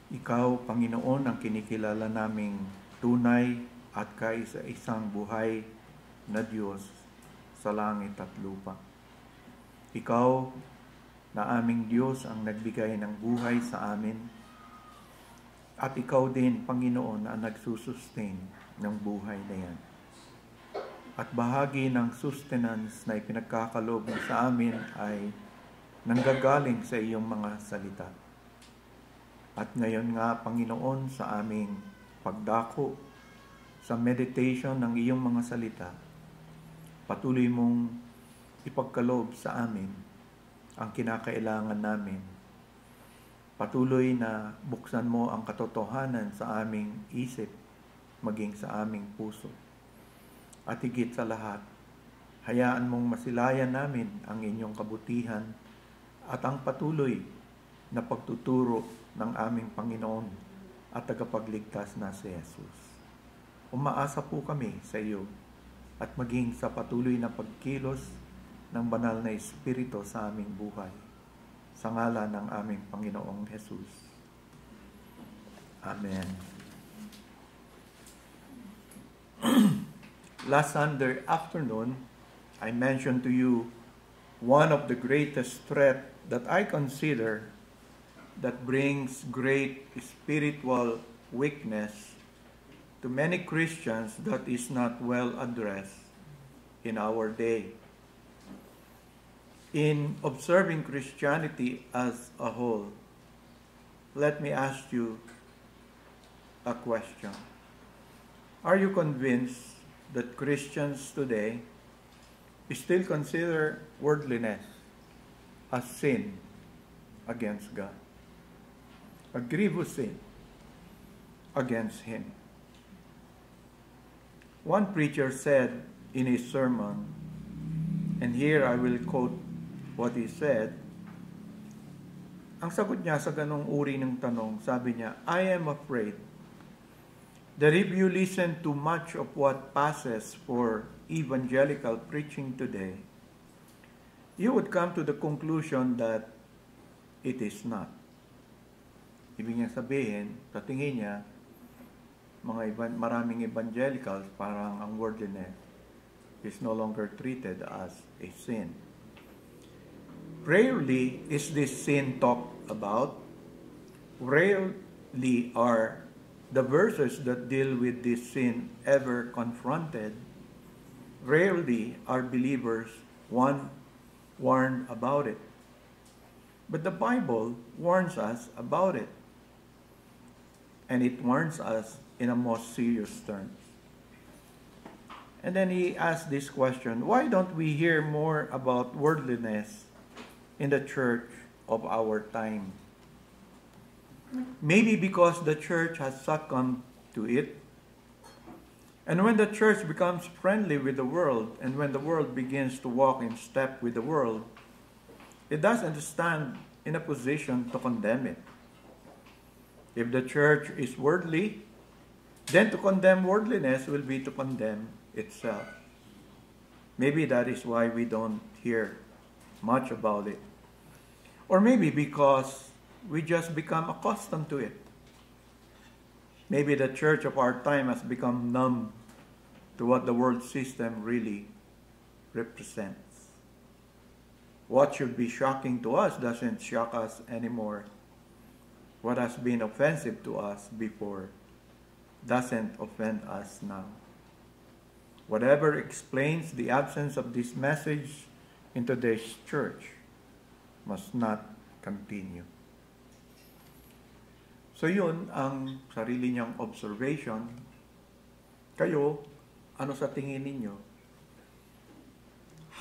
Ikaw, Panginoon, ang kinikilala naming tunay at kaisa-isang buhay na Diyos sa langit at lupa. Ikaw na aming Diyos ang nagbigay ng buhay sa amin, at ikaw din, Panginoon, ang nagsusustain ng buhay na yan. At bahagi ng sustenance na ipinagkakaloob mo sa amin ay nanggagaling sa iyong mga salita. At ngayon nga, Panginoon, sa aming pagdako sa meditation ng iyong mga salita, patuloy mong ipagkaloob sa amin ang kinakailangan namin. Patuloy na buksan mo ang katotohanan sa aming isip, maging sa aming puso. At higit sa lahat, hayaan mong masilayan namin ang inyong kabutihan at ang patuloy na pagtuturo ng aming Panginoon at tagapagligtas na si Jesus. Umaasa po kami sa iyo at maging sa patuloy na pagkilos ng banal na Espiritu sa aming buhay. Sa ngalan ng aming Panginoong Jesus. Amen. Last Sunday afternoon, I mentioned to you one of the greatest threats that I consider that brings great spiritual weakness to many Christians that is not well addressed in our day. In observing Christianity as a whole, let me ask you a question. Are you convinced that Christians today still consider worldliness as sin against God? A grievous sin against Him. One preacher said in his sermon, and here I will quote what he said, ang sagot niya sa ganong uri ng tanong, sabi niya, I am afraid that if you listen to much of what passes for evangelical preaching today, you would come to the conclusion that it is not. Ibig niya sabihin, sa tingin niya, maraming evangelicals, parang ang worldliness is no longer treated as a sin. Rarely is this sin talked about. Rarely are the verses that deal with this sin ever confronted. Rarely are believers warned about it. But the Bible warns us about it. And it warns us in a most serious terms. And then he asked this question, why don't we hear more about worldliness in the church of our time? Maybe because the church has succumbed to it. And when the church becomes friendly with the world, and when the world begins to walk in step with the world, it doesn't stand in a position to condemn it. If the church is worldly, then to condemn worldliness will be to condemn itself. Maybe that is why we don't hear much about it. Or maybe because we just become accustomed to it. Maybe the church of our time has become numb to what the world system really represents. What should be shocking to us doesn't shock us anymore. What has been offensive to us before doesn't offend us now. Whatever explains the absence of this message in today's church must not continue. So yun ang sarili niyang observation. Kayo, ano sa tingin ninyo?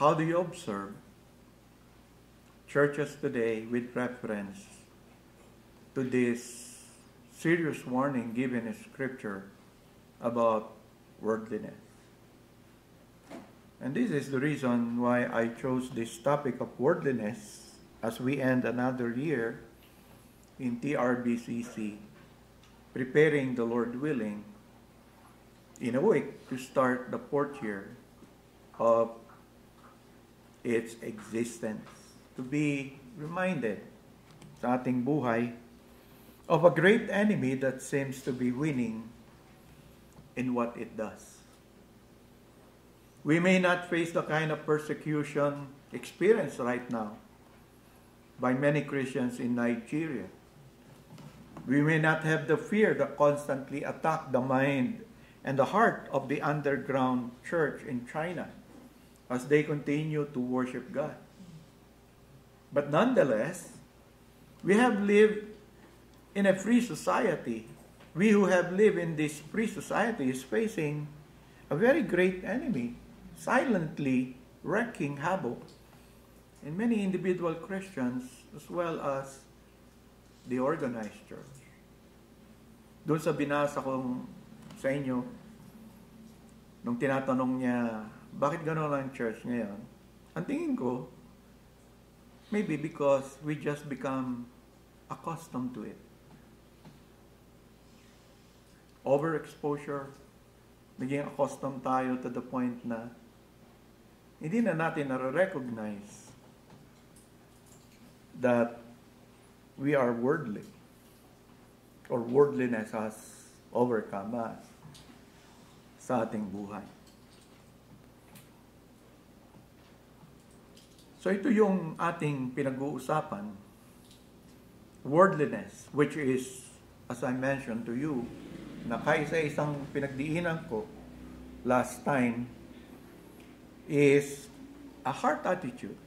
How do you observe churches today with reference to this serious warning given in Scripture about worldliness? And this is the reason why I chose this topic of worldliness as we end another year in TRBCC, preparing the Lord willing, in a week to start the 4th year of its existence. To be reminded sa ating buhay of a great enemy that seems to be winning in what it does. We may not face the kind of persecution experienced right now by many Christians in Nigeria. We may not have the fear that constantly attack the mind and the heart of the underground church in China as they continue to worship God. But nonetheless, we have lived in a free society. We who have lived in this free society is facing a very great enemy, silently wreaking havoc in many individual Christians as well as the organized church. Doon sa binasa kong sa inyo, nung tinatanong niya, bakit gano'n ang church ngayon? Ang tingin ko, maybe because we just become accustomed to it. Overexposure, naging accustomed tayo to the point na hindi na natin na-recognize that we are worldly or worldliness has overcome us sa ating buhay. So ito yung ating pinag-uusapan, worldliness, which is, as I mentioned to you, na kaisa-isang pinagdiinan ko last time, is a heart attitude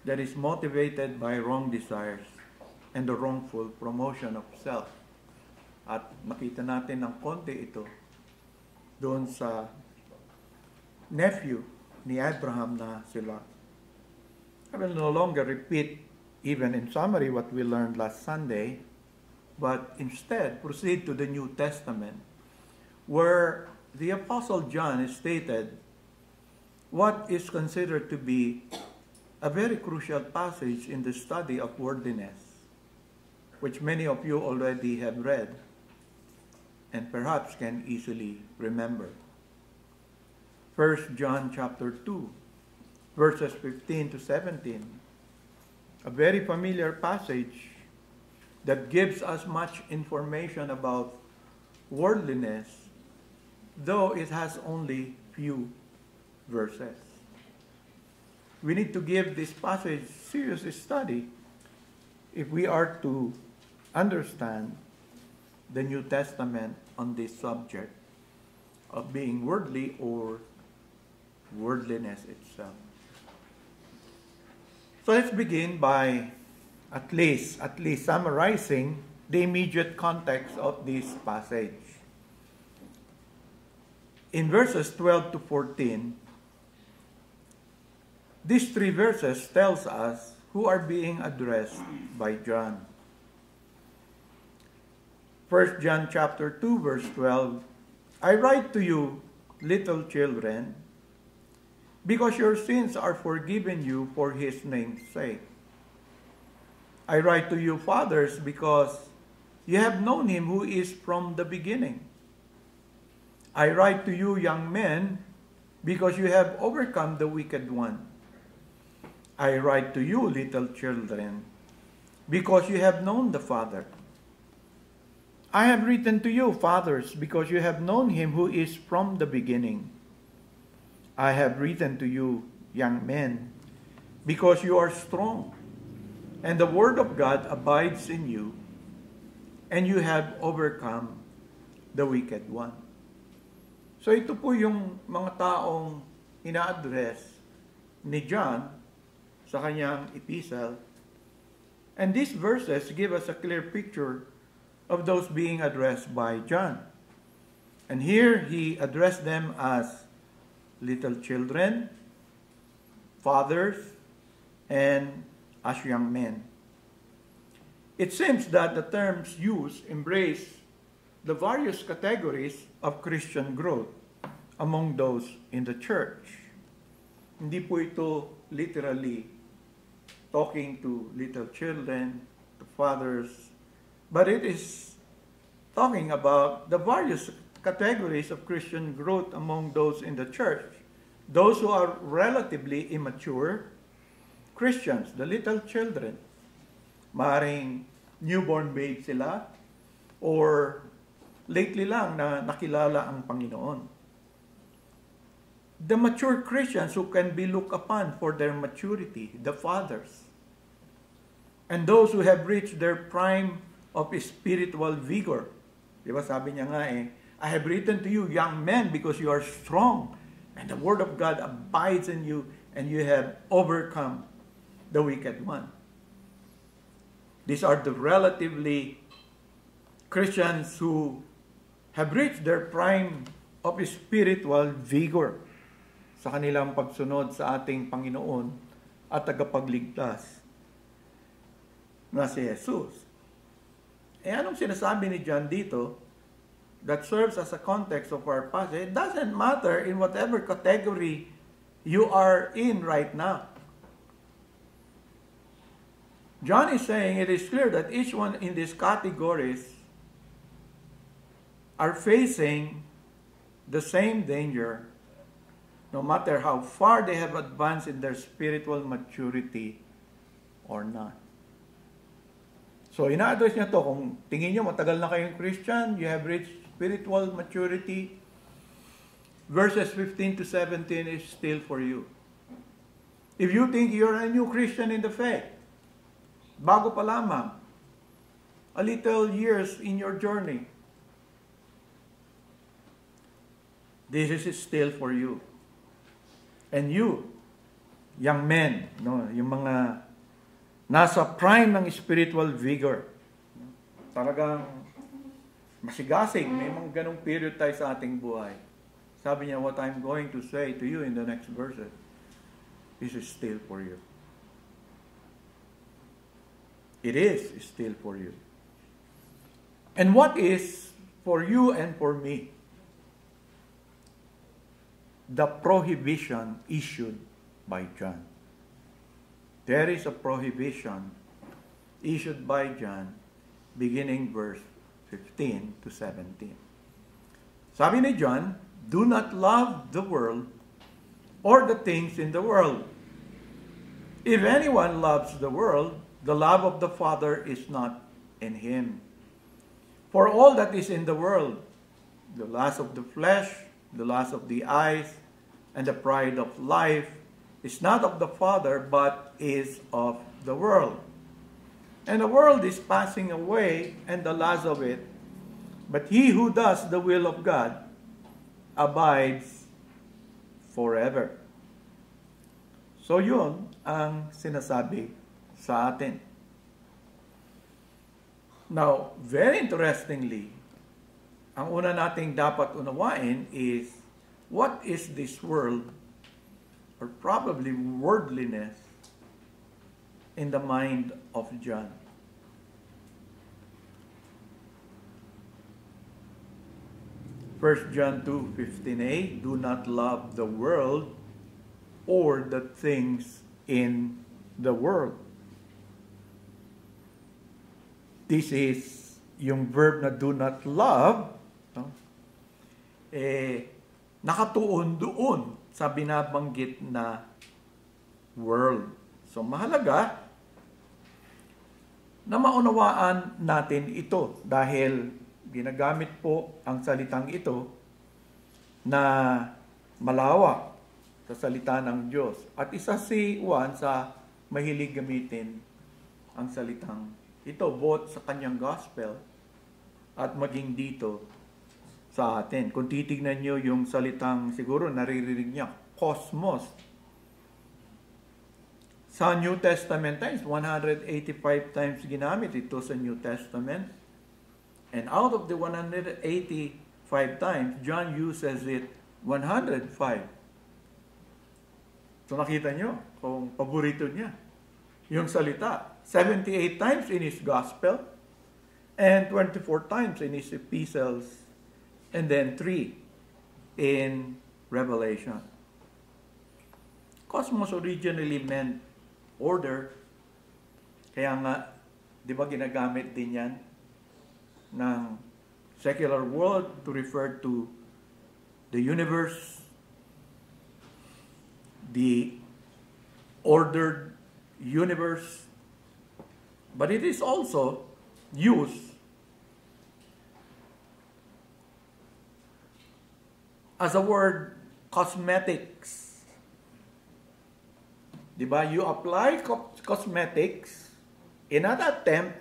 that is motivated by wrong desires and the wrongful promotion of self. At makita natin ng konti ito doon sa nephew ni Abraham na si Lot. I will no longer repeat even in summary what we learned last Sunday, but instead proceed to the New Testament, where the Apostle John stated what is considered to be a very crucial passage in the study of worldliness, which many of you already have read and perhaps can easily remember. 1 John chapter 2, verses 15 to 17, a very familiar passage that gives us much information about worldliness, though it has only few verses. We need to give this passage serious study if we are to understand the New Testament on this subject of being worldly or worldliness itself. So let's begin by at least summarizing the immediate context of this passage. In verses 12 to 14, these three verses tells us who are being addressed by John. 1 John chapter 2 verse 12, I write to you, little children, because your sins are forgiven you for his name's sake. I write to you, fathers, because you have known him who is from the beginning. I write to you, young men, because you have overcome the wicked one. I write to you, little children, because you have known the Father. I have written to you, fathers, because you have known him who is from the beginning. I have written to you, young men, because you are strong, and the word of God abides in you, and you have overcome the wicked one. So ito po yung mga taong ina-address ni John sa kanyang epistle. And these verses give us a clear picture of those being addressed by John. And here he addressed them as little children, fathers, and as young men. It seems that the terms used embrace the various categories of Christian growth among those in the church. Hindi po ito literally talking to little children, to fathers, but it is talking about the various categories of Christian growth among those in the church. Those who are relatively immature Christians, the little children, maaaring newborn babe sila, or lately lang na nakilala ang Panginoon. The mature Christians who can be looked upon for their maturity, the fathers, and those who have reached their prime of spiritual vigor. Diba sabi niya nga I have written to you, young men, because you are strong, and the word of God abides in you, and you have overcome the wicked one. These are the relatively Christians who have reached their prime of spiritual vigor sa kanilang pagsunod sa ating Panginoon at tagapagligtas na si Jesus. Anong sinasabi ni John dito that serves as a context of our passage? It doesn't matter in whatever category you are in right now. John is saying it is clear that each one in these categories are facing the same danger, no matter how far they have advanced in their spiritual maturity or not. So, ina-address niya to, kung tingin niyo matagal na kayong Christian, you have reached spiritual maturity, verses 15 to 17 is still for you. If you think you're a new Christian in the faith, bago pa lamang, a little years in your journey, this is still for you. And you, young men, no, yung mga nasa prime ng spiritual vigor, talagang masigasig, may mga ganong period tayo sa ating buhay. Sabi niya, what I'm going to say to you in the next verses, this is still for you. It is still for you. And what is for you and for me? The prohibition issued by John. There is a prohibition issued by John beginning verse 15 to 17. Sabi ni John, do not love the world or the things in the world. If anyone loves the world, the love of the Father is not in him. For all that is in the world, the lust of the flesh, the lust of the eyes, and the pride of life, is not of the Father, but is of the world. And the world is passing away, and the lust of it. But he who does the will of God abides forever. So yun ang sinasabi sa atin. Now, very interestingly, ang una nating dapat unawain is, what is this world, or probably worldliness, in the mind of John? First John 2:15a, do not love the world or the things in the world. This is yung verb na do not love, no? Nakatuon doon sa binabanggit na world. So mahalaga na maunawaan natin ito dahil ginagamit po ang salitang ito na malawak sa salita ng Diyos. At isa si Juan sa mahilig gamitin ang salitang ito, both sa kanyang gospel at maging dito sa atin. Kung titignan nyo yung salitang, siguro naririnig niya, cosmos. Sa New Testament times, 185 times ginamit ito sa New Testament. And out of the 185 times, John uses it 105. So nakita nyo kung paborito niya yung salita. 78 times in his gospel and 24 times in his epistles, and then 3 in Revelation. Cosmos originally meant order. Kaya nga, di ba ginagamit din yan ng secular world to refer to the universe, the ordered universe. But it is also use as a word cosmetics. Diba? You apply cosmetics in an attempt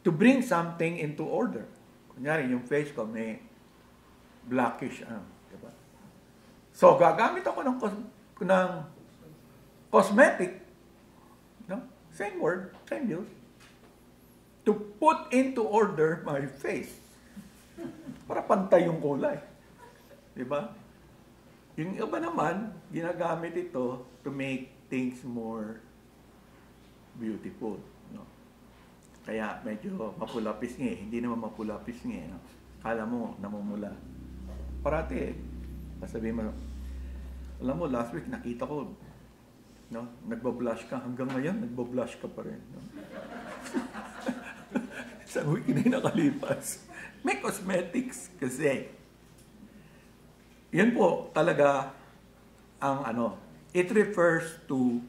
to bring something into order. Kunyari, yung face ko may blackish. Diba? So, gagamit ako ng cosmetic. No? Same word, same use. To put into order my face. Para pantay yung kulay. Diba? Yung iba naman, ginagamit ito to make things more beautiful. No? Kaya medyo mapulapis nga eh. Hindi naman mapulapis nga eh. No? Kala mo, namumula. Parati, sasabihin mo, alam mo, last week nakita ko, no? Nagba-blush ka. Hanggang ngayon, nagba-blush ka pa rin. No? Sa week na nakalipas. May cosmetics kasi. Yan po talaga ang it refers to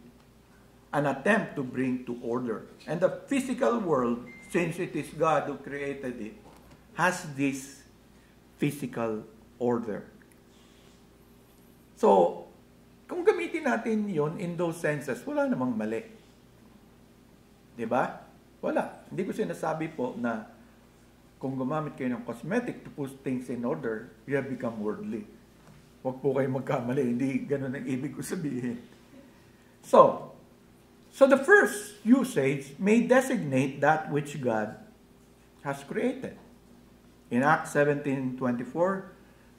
an attempt to bring to order. And the physical world, since it is God who created it, has this physical order. So, kung gamitin natin yon in those senses, wala namang mali. Diba? Wala. Hindi ko sinasabi po na kung gumamit kayo ng cosmetic to put things in order, you have become worldly. Huwag po kayo magkamali. Hindi ganun ang ibig ko sabihin. So the first usage may designate that which God has created. In Acts 17:24,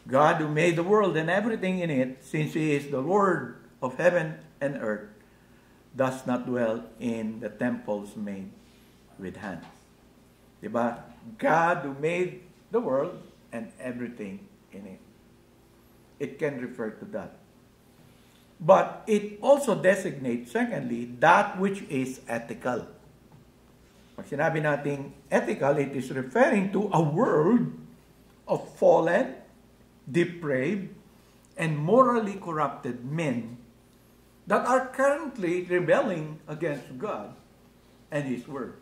God who made the world and everything in it, since He is the Lord of heaven and earth, does not dwell in the temples made with hands. Diba? God who made the world and everything in it. It can refer to that. But it also designates, secondly, that which is ethical. Pag sinabi nating ethical, it is referring to a world of fallen, depraved, and morally corrupted men that are currently rebelling against God and His Word.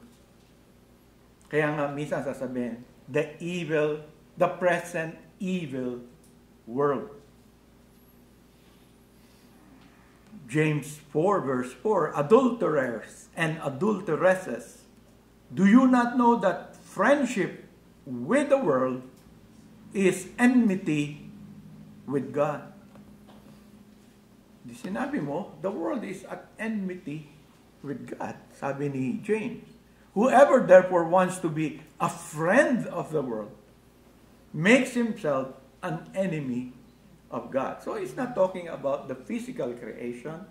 Kaya nga minsan sasabihin, the present evil world. James 4 verse 4, adulterers and adulteresses, do you not know that friendship with the world is enmity with God? Di sinabi mo, the world is at enmity with God, sabi ni James. Whoever therefore wants to be a friend of the world makes himself an enemy of God. So it's not talking about the physical creation.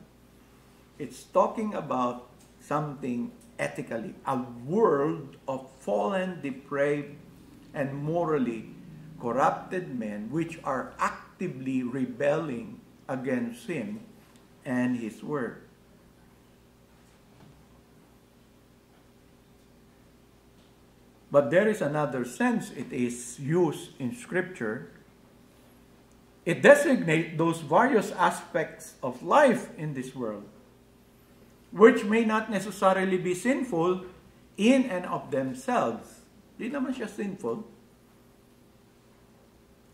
It's talking about something ethically. A world of fallen, depraved, and morally corrupted men which are actively rebelling against Him and His Word. But there is another sense it is used in Scripture. It designates those various aspects of life in this world, which may not necessarily be sinful in and of themselves. Di naman siya sinful,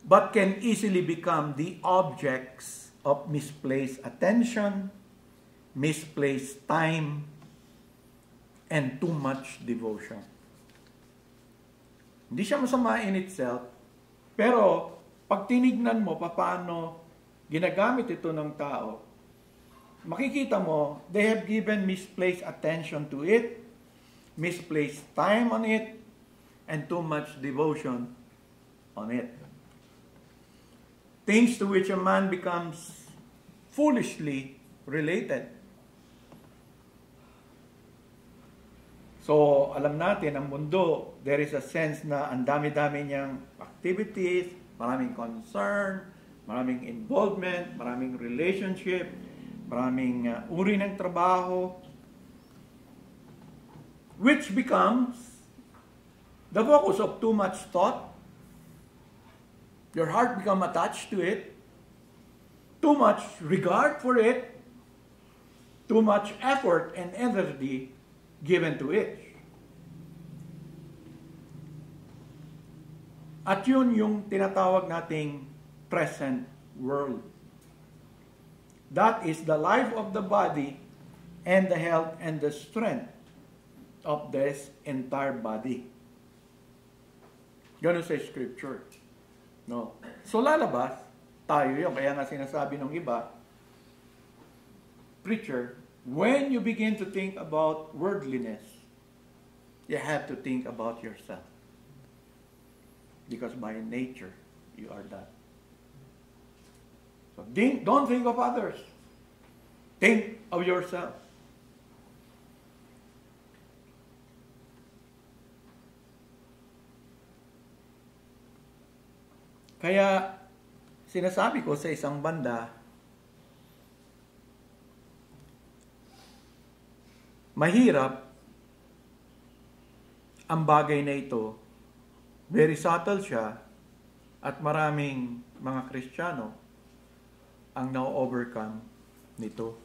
but can easily become the objects of misplaced attention, misplaced time, and too much devotion. Hindi siya masama in itself, pero pag tinignan mo paano ginagamit ito ng tao, makikita mo, they have given misplaced attention to it, misplaced time on it, and too much devotion on it. Things to which a man becomes foolishly related. So, alam natin, ang mundo, there is a sense na ang dami-dami niyang activities, maraming concern, maraming involvement, maraming relationship, maraming uri ng trabaho, which becomes the focus of too much thought. Your heart becomes attached to it, too much regard for it, too much effort and energy given to it. At yun yung tinatawag nating present world. That is the life of the body and the health and the strength of this entire body. Ganun sa scripture. No. So lalabas, tayo yun. Kaya nga sinasabi ng iba, preacher, when you begin to think about worldliness, you have to think about yourself. Because by nature, you are that. So don't think of others. Think of yourself. Kaya, sinasabi ko sa isang banda, mahirap ang bagay na ito. Very subtle siya at maraming mga Kristiyano ang na-overcome nito.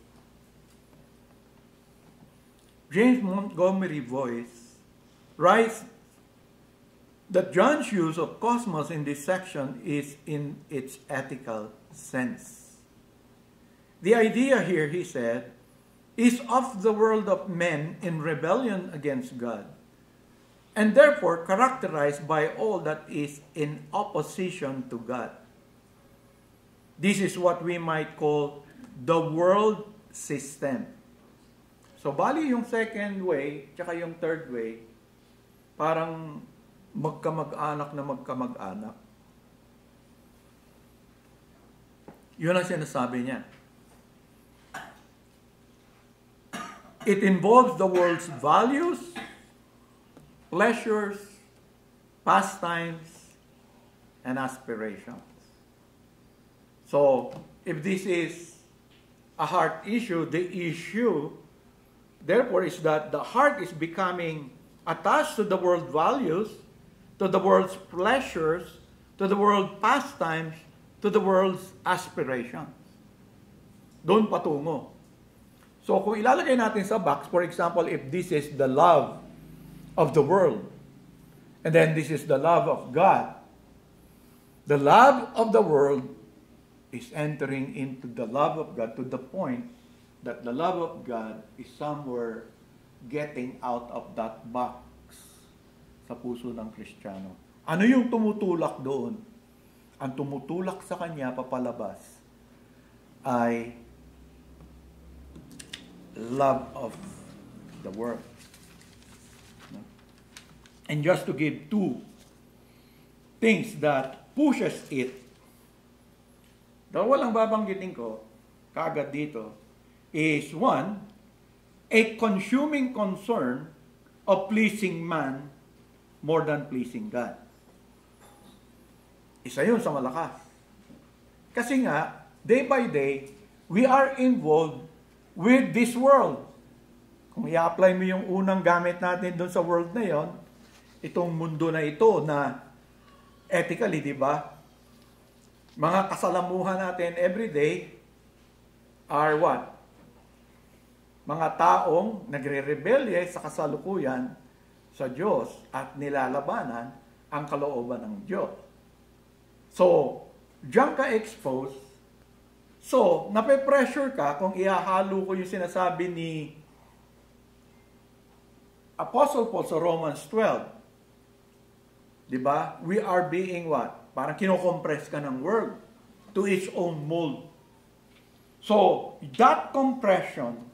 James Montgomery Boyce writes that John's use of cosmos in this section is in its ethical sense. The idea here, he said, is of the world of men in rebellion against God, and therefore characterized by all that is in opposition to God. This is what we might call the world system. So, bali yung second way, tsaka yung third way, parang magkamag-anak na magkamag-anak. Yun ang sinasabi niya. It involves the world's values, pleasures, pastimes, and aspirations. So, if this is a heart issue, the issue, therefore, is that the heart is becoming attached to the world values, to the world's pleasures, to the world's pastimes, to the world's aspirations. Doon patungo. So kung ilalagay natin sa box, for example, if this is the love of the world, and then this is the love of God, the love of the world is entering into the love of God to the point that the love of God is somewhere getting out of that box sa puso ng Kristiyano. Ano yung tumutulak doon? Ang tumutulak sa kanya papalabas ay love of the world. And just to give two things that pushes it, dalawa lang babanggitin ko kaagad dito, is one, a consuming concern of pleasing man more than pleasing God. Isa yun sa malakas. Kasi nga, day by day, we are involved with this world. Kung i-apply mo yung unang gamit natin doon sa world na yon, itong mundo na ito na ethically, di ba? Mga kasalamuhan natin everyday are what? Mga taong nagre-rebelye sa kasalukuyan sa Diyos at nilalabanan ang kalooban ng Diyos. So, diyan ka exposed. So, nape-pressure ka kung ihahalo ko yung sinasabi ni Apostle Paul sa Romans 12. Diba? We are being what? Parang kinocompress ka ng world to its own mold. So, that compression,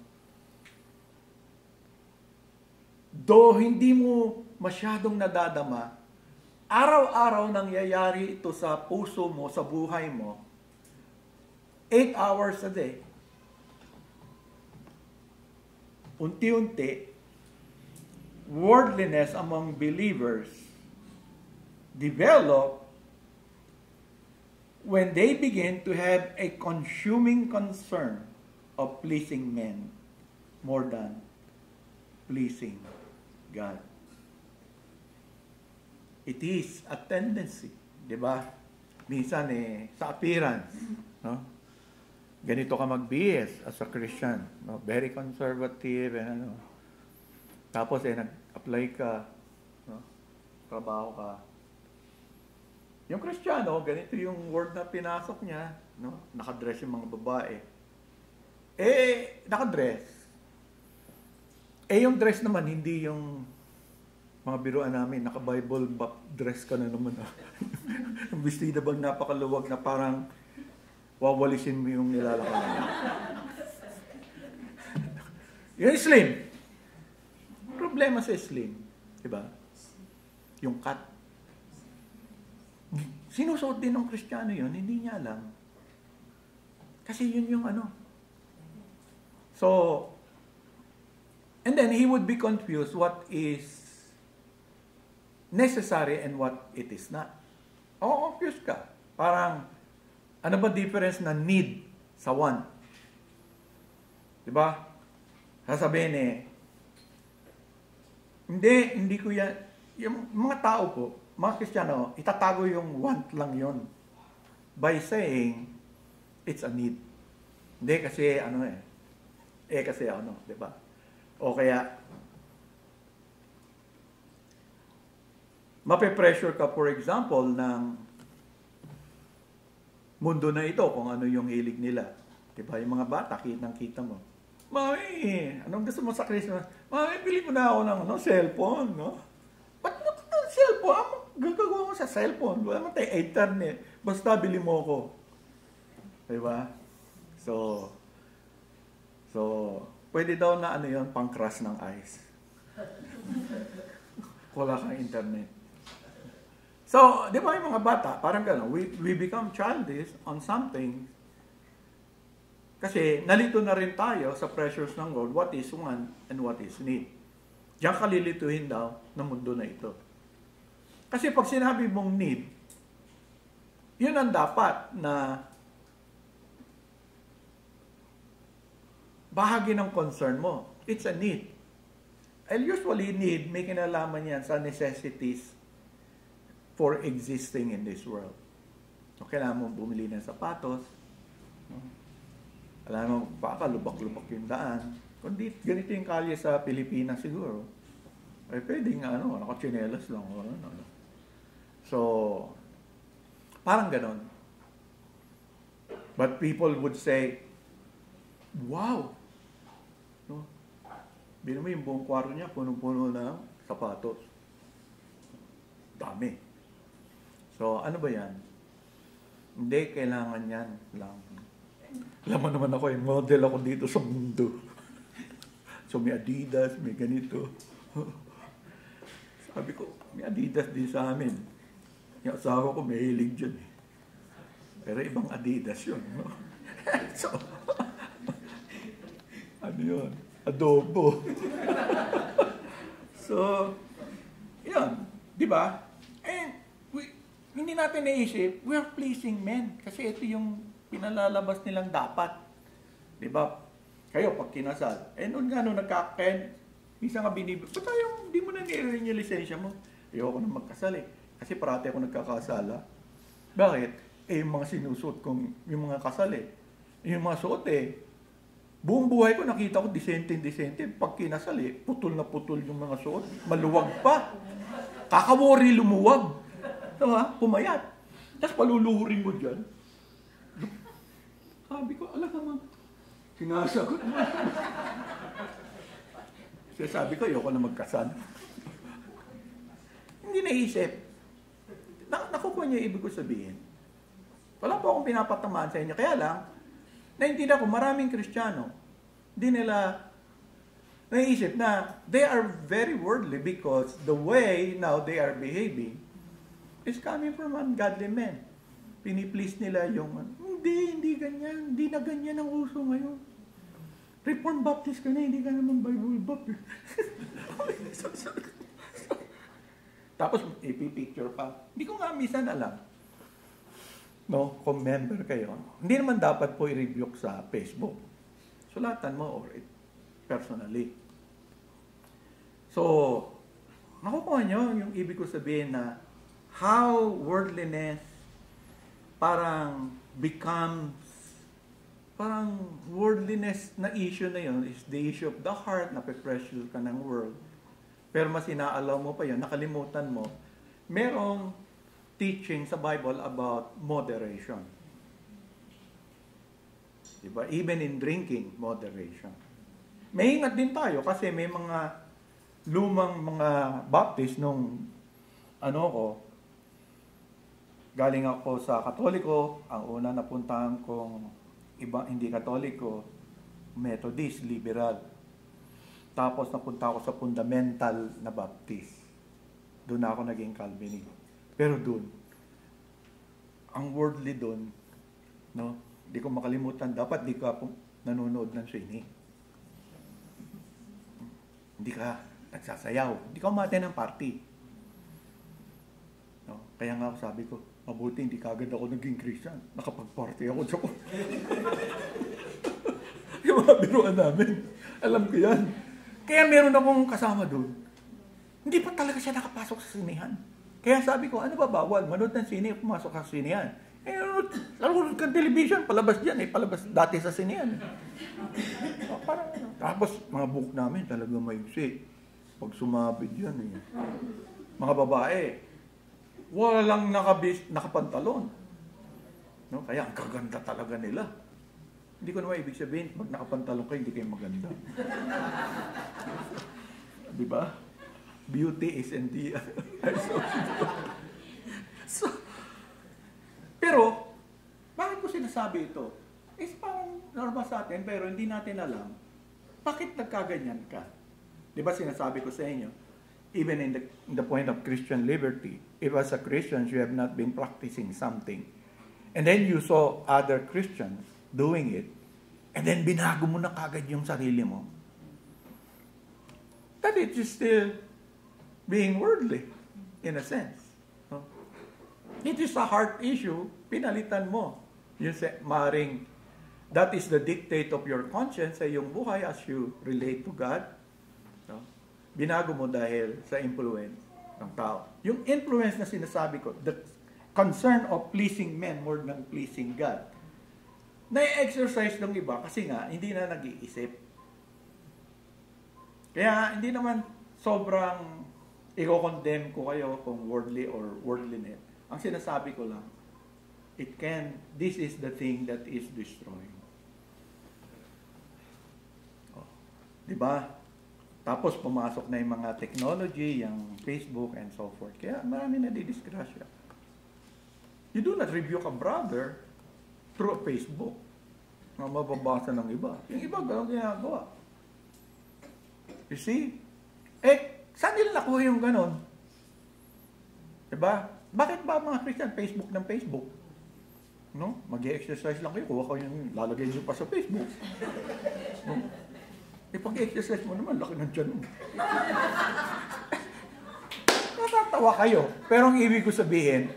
though hindi mo masyadong nadadama, araw-araw nangyayari ito sa puso mo, sa buhay mo, 8 hours a day. Unti-unti, worldliness among believers develop when they begin to have a consuming concern of pleasing men more than pleasing God. It is a tendency, di ba? Minsan sa appearance, no? Ganito ka magbihis as a Christian, no? Very conservative, and tapos nag-apply ka, no? Trabaho ka. Yung Kristiyano, ganito yung word na pinasok niya, no? Nakadress yung mga babae. Nakadress. Yung dress naman, hindi yung mga biruan namin, naka-Bible dress ka na naman. Yung bestida bang napakaluwag na parang wawalisin mo yung nilalakad. Yung slim. Problema sa slim. Diba? Yung cut. Sinusuot din ng Kristiyano yun, hindi niya alam. Kasi yun yung ano. So, and then he would be confused what is necessary and what it is not. Confused ka. Parang, ano ba difference na need sa want? Diba? Sasabihin hindi ko yan. Yung mga tao po, mga Kristiyano, itatago yung want lang yon by saying, it's a need. Hindi kasi kasi diba? O kaya, mape-pressure ka, for example, ng mundo na ito, kung ano yung hilig nila. Diba? Yung mga bata, kitang-kita mo. Mami, anong gusto mo sa Christmas? Mami, bili mo na ako ng cellphone, no? Ba't cellphone? Gagagawa mo sa cellphone. Wala man tayo internet. Basta bili mo ako. Diba? So, pwede daw na pang-crush ng eyes. Wala kang internet. So, di ba yung mga bata, parang gano'n, we become childish on something kasi nalito na rin tayo sa pressures ng world, what is want and what is need. Diyan kalilituhin daw ng mundo na ito. Kasi pag sinabi mong need, yun ang dapat na bahagi ng concern mo. It's a need. And usually need, may kinalaman yan sa necessities for existing in this world. So, kailangan mo bumili ng sapatos. Alam mo, baka lubak-lubak yung daan. Kundi ganito yung kalye sa Pilipinas siguro. Ay pwedeng nakachinelas lang. So, parang ganon. But people would say, wow! No? Bino mo yung buong kwarto niya, punong-puno ng sapatos. Dami. So, ano ba yan? Hindi, kailangan yan lang. Alam mo naman ako, model ako dito sa mundo. So, may Adidas, may ganito. Sabi ko, may Adidas din sa amin. Yung asawa ko, may hilig dyan. Pero ibang Adidas yun. No? So, ano yun? Adobo. So, yun. Di ba? Hindi natin naisip, we are pleasing men. Kasi ito yung pinalalabas nilang dapat. Di ba? Kayo, pag kinasal, noon nagkakain, minsan nga ba't tayo, hindi mo na nirin yung lisensya mo? Ayoko na magkasal Kasi parati ako nagkakasala. Bakit? Yung mga sinusuot kong, yung mga kasal Yung mga suot buong buhay ko nakita ko disente. Pag kinasal putol na putol yung mga suot. Maluwag pa. Kakawori lumuwag. Diba? Pumayat. Tapos paluluhurin mo dyan. Sabi ko, alam naman, sinasagot mo. Sabi ko, ayoko na magkasal. Hindi naisip. Nakukuha niyo ibig ko sabihin. Wala po akong pinapatamaan sa inyo. Kaya lang, naintindihan ko, maraming Kristiyano, hindi nila naisip na they are very worldly because the way now they are behaving is coming from ungodly men. Piniplease nila yung, hindi ganyan, hindi na ganyan ang uso ngayon. Reformed Baptist ka na, hindi ka naman Bible Baptist. Tapos, ipipicture pa. Hindi ko nga minsan alam. No, kung member kayo, hindi naman dapat po i-review sa Facebook. Sulatan mo or personally. So, nakukuha nyo yung ibig ko sabihin na how worldliness parang worldliness na issue na yun is the issue of the heart, nape-pressure ka ng world. Pero mas inaalaw mo pa yun, nakalimutan mo, merong teaching sa Bible about moderation. Diba? Even in drinking, moderation. May ingat din tayo kasi may mga lumang mga Baptist nung galing ako sa Katoliko, ang una napuntahan kong iba hindi Katoliko, Methodist, liberal. Tapos napunta ako sa fundamental na Baptist. Doon ako naging Calvinist. Pero doon, ang worldly doon, di ko makalimutan, dapat di ka nanonood ng sine. Hindi ka nagsasayaw. Hindi ka umate ng party. Kaya nga sabi ko, mabuti hindi kagad ako naging Christian. Nakapag-party ako sa yung mga biruan namin. Alam ko yan. Kaya meron akong kasama doon. Hindi pa talaga siya nakapasok sa sinehan. Kaya sabi ko, ano ba bawal? Manood ng sine, pumasok ka sa sinehan. Lalo kang television, palabas dyan palabas dati sa sinehan. Tapos, mga book namin talaga maigsi. Pag sumabid yan Mga babae, walang nakapantalon. Kaya ang kaganda talaga nila. Hindi ko naman ibig sabihin, pag nakapantalon kayo, hindi kayo maganda. Di ba? Beauty is in the pero, bakit ko sinasabi ito? Is parang normal sa atin, pero hindi natin alam, bakit nagkaganyan ka? Di ba sinasabi ko sa inyo, even in the point of Christian liberty, if as a Christian, you have not been practicing something, and then you saw other Christians doing it, and then binago mo na kagad yung sarili mo, that it is still being worldly, in a sense. It is a heart issue, pinalitan mo. Maring, that is the dictate of your conscience sa iyong buhay as you relate to God. Binago mo dahil sa influence ng tao. Yung influence na sinasabi ko, the concern of pleasing men more than pleasing God, na-exercise ng iba kasi nga, hindi na nag-iisip. Kaya, hindi naman sobrang i-condemn ko kayo kung worldly or worldliness. Ang sinasabi ko lang, this is the thing that is destroying. Diba? Tapos pumasok na yung mga technology, yung Facebook and so forth. Kaya marami na didisgrasya. You do not rebuke a brother through Facebook. Mababasa ng iba. Yung iba, gano'n ginagawa. You see? Saan nila nakuha yung gano'n? Diba? Bakit ba mga Christian Facebook ng Facebook? Mag-i-exercise lang kayo, kuha kayo yung lalagay nyo pa sa Facebook. Pag-exercise mo naman, laki ng tiyan mo. Natatawa kayo. Pero ang ibig ko sabihin,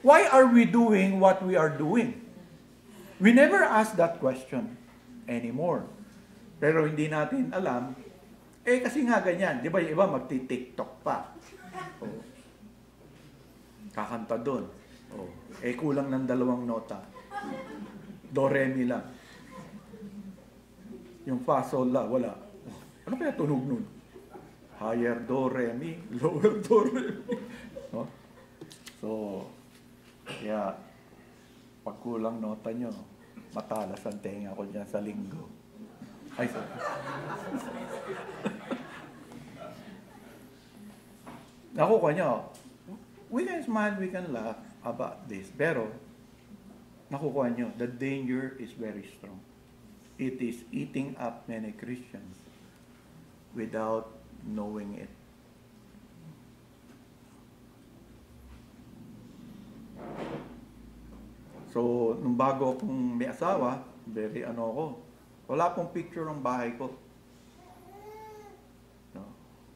why are we doing what we are doing? We never ask that question anymore. Pero hindi natin alam, kasi nga ganyan. Di ba yung iba magti-TikTok pa? Kakanta doon. Kulang ng 2 nota. Do, re, mi lang. Yung fa, sol, la, wala. Ano kaya tunog nun? Higher do, re, mi. Lower do, re, mi. So, kaya, pag kulang nota nyo, matalas ang tenga ko dyan sa linggo. Ay, sorry. Nakuha nyo, we can smile, we can laugh about this. Pero, nakukuha nyo, the danger is very strong. It is eating up many Christians without knowing it. So, nung bago akong may asawa, wala pong picture ng bahay ko.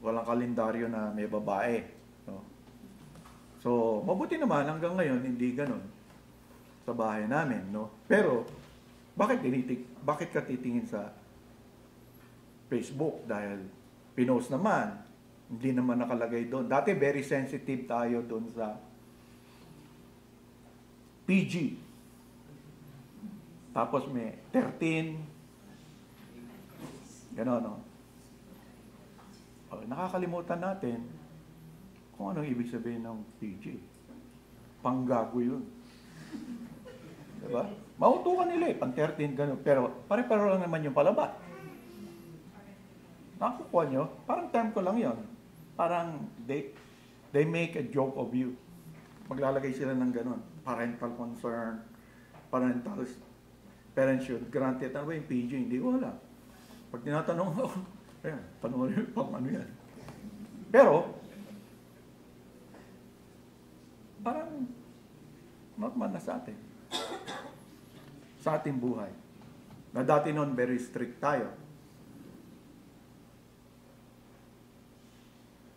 Walang kalendaryo na may babae. So, mabuti naman hanggang ngayon, hindi ganun sa bahay namin. Pero, bakit ka titingin sa Facebook? Dahil pinost naman, hindi naman nakalagay doon. Dati, very sensitive tayo doon sa PG. Tapos may 13. Gano'n, nakakalimutan natin kung anong ibig sabihin ng PG. panggago yun. Diba? Mautukan nila pan 13, gano'n. Pero pare-paro lang naman yung palaba. Nakukuha nyo, parang term ko lang yon. Parang they make a joke of you. Maglalagay sila ng gano'n. Parental concern, parents should granted. Ano ba yung PG? Hindi ko alam. Pag tinatanong ako, ayan, panoorin mo pang ano yan. Pero, parang normal na sa atin. Sa ating buhay. Na dati noon, very strict tayo.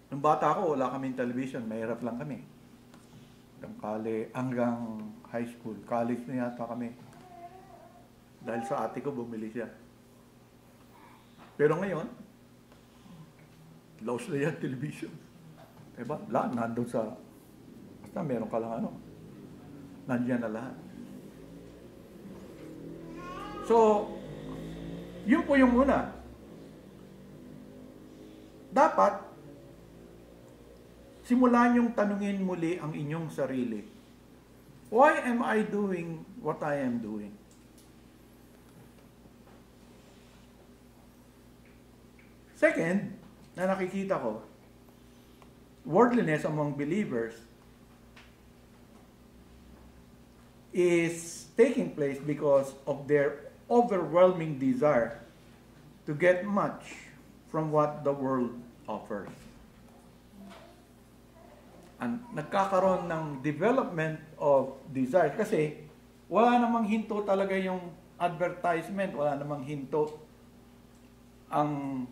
Nung bata ako, wala kaming television. Mahirap lang kami. Hanggang high school. College na yata kami. Dahil sa ate ko, bumili siya. Pero ngayon, lost na yan television. Diba? Lahat nandun sa... Basta meron ka lang ano. Nandiyan na lahat. So, yun po yung muna. Dapat, simulan yung tanungin muli ang inyong sarili. Why am I doing what I am doing? Second, na nakikita ko, worldliness among believers is taking place because of their overwhelming desire to get much from what the world offers. And nagkakaroon ng development of desire kasi wala namang hinto talaga yung advertisement, wala namang hinto ang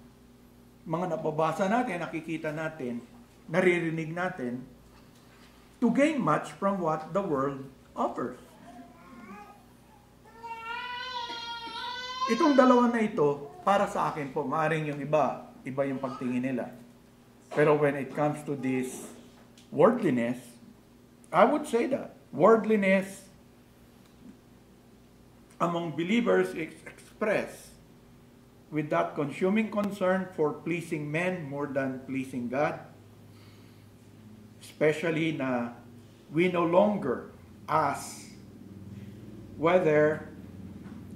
mga napabasa natin, nakikita natin, naririnig natin to gain much from what the world offers. Itong dalawa na ito, para sa akin po, maaaring yung iba yung pagtingin nila. Pero when it comes to this worldliness, I would say that worldliness among believers is expressed with that consuming concern for pleasing men more than pleasing God. Especially na we no longer ask whether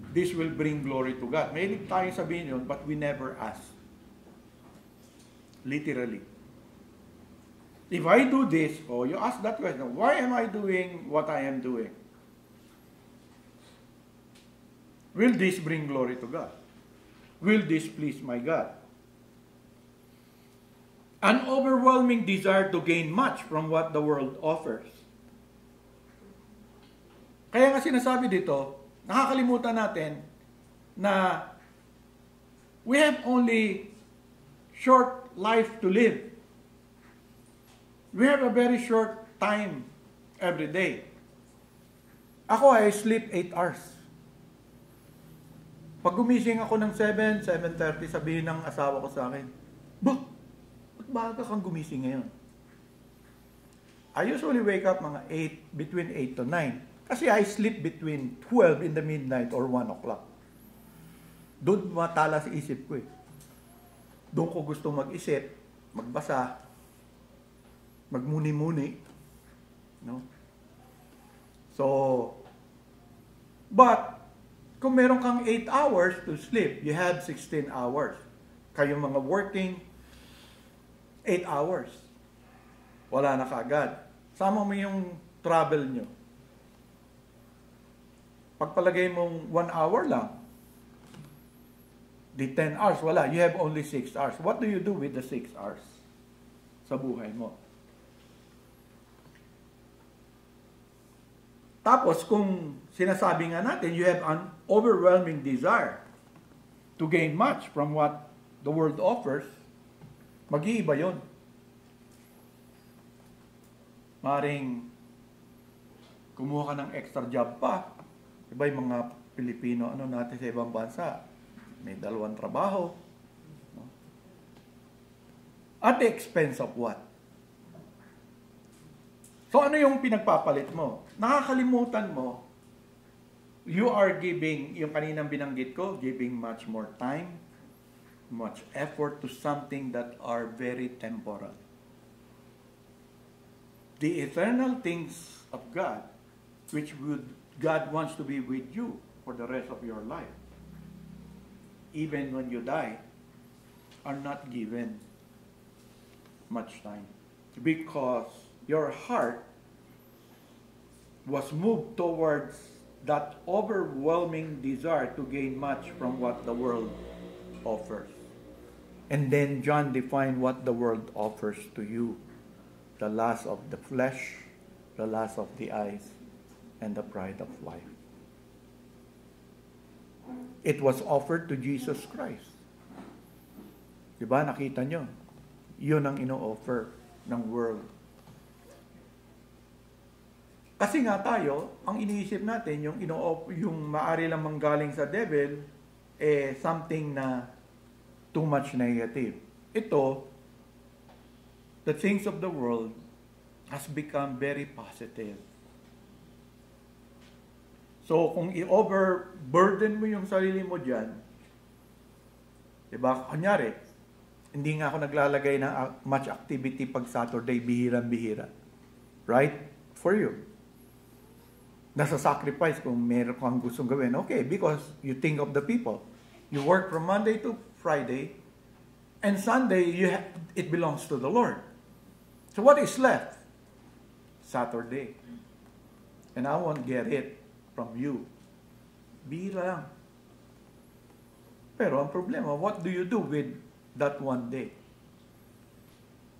this will bring glory to God. Mahilig tayo sabihin yun, but we never ask. Literally. If I do this, you ask that question, why am I doing what I am doing? Will this bring glory to God? Will this please my God? An overwhelming desire to gain much from what the world offers. Kaya nga sinasabi dito, nakakalimutan natin na we have only short life to live. We have a very short time every day. Ako, I sleep 8 hours. Pag gumising ako ng 7, 7:30, sabihin ng asawa ko sa akin, ba't baga kang gumising ngayon? I usually wake up mga 8, between 8 to 9. Kasi I sleep between 12 in the midnight or 1 o'clock. Doon matala sa isip ko eh. Doon ko gusto mag-isip, magbasa, magmuni-muni. No? So, but, kung meron kang 8 hours to sleep, you have 16 hours. Kayong mga working, 8 hours. Wala na kaagad. Sama mo yung travel nyo. Pagpalagay mong 1 hour lang, di 10 hours, wala. You have only 6 hours. What do you do with the 6 hours sa buhay mo? Tapos, kung sinasabi nga natin, you have an overwhelming desire to gain much from what the world offers, mag-iiba yun. Maring kumuha ka ng extra job pa. Iba yung mga Pilipino, natin sa ibang bansa, may 2 trabaho. No? At the expense of what? So ano yung pinagpapalit mo? Nakakalimutan mo, you are giving, yung kaninang binanggit ko, giving much more time, much effort to something that are very temporal. The eternal things of God, which God wants to be with you for the rest of your life, even when you die, are not given much time. Because your heart was moved towards that overwhelming desire to gain much from what the world offers. And then John defined what the world offers to you: the lust of the flesh, the lust of the eyes, and the pride of life. It was offered to Jesus Christ. Diba? Nakita nyo? Yun ang ino-offer ng world. Kasi nga tayo, ang iniisip natin, yung maari lang manggaling sa devil, something na too much negative. Ito, the things of the world has become very positive. So, kung i-overburden mo yung sarili mo dyan, diba? Kunyari, hindi nga ako naglalagay ng much activity pag Saturday, bihirang-bihira. Right? For you. Nasa sacrifice kung meron kang gustong gawin. Okay, because you think of the people. You work from Monday to Friday, and Sunday, it belongs to the Lord. So what is left? Saturday. And I won't get it from you. Bihira lang. Pero ang problema, what do you do with that one day?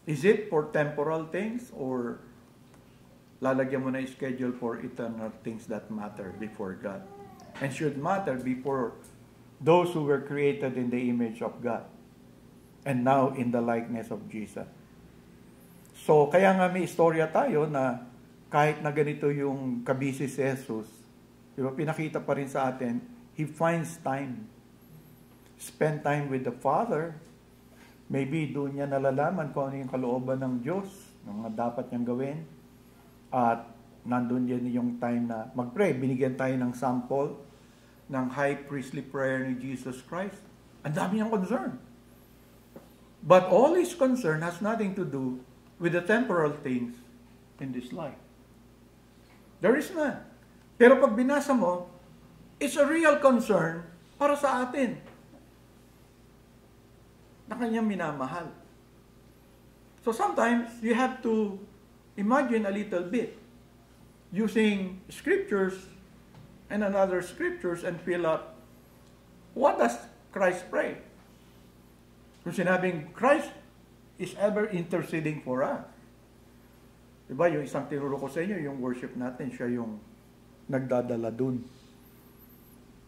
Is it for temporal things, or lalagyan mo na schedule for eternal things that matter before God and should matter before those who were created in the image of God and now in the likeness of Jesus? So, kaya nga may istorya tayo na kahit na ganito yung kabisi si Jesus, diba, pinakita pa rin sa atin, He finds time. Spend time with the Father. Maybe doon niya nalalaman kung ano yung kalooban ng Diyos, ng mga dapat niyang gawin. At nandun yan yung time na mag-pray. Binigyan tayo ng sample ng high priestly prayer ni Jesus Christ. Ang dami niyang concern. But all His concern has nothing to do with the temporal things in this life. There is none. Pero pag binasa mo, it's a real concern para sa atin na kanyang minamahal. So sometimes you have to imagine a little bit using scriptures and another scriptures and fill up, what does Christ pray? Kung sinabing Christ is ever interceding for us. Diba, yung isang tinuro ko sa inyo, yung worship natin, siya yung nagdadala dun.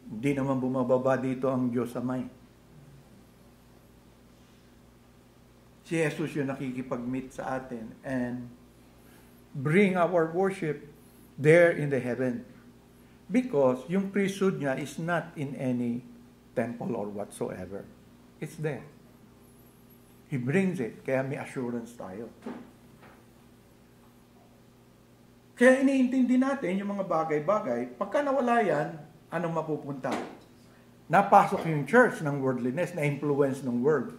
Hindi naman bumababa dito ang Diyos Amay. Si Jesus yung nakikipag-meet sa atin and bring our worship there in the heaven. Because yung priesthood niya is not in any temple or whatsoever. It's there. He brings it. Kaya may assurance tayo. Kaya iniintindi natin yung mga bagay-bagay. Pagka nawala yan, anong mapupunta? Napasok yung church ng worldliness, na influence ng world.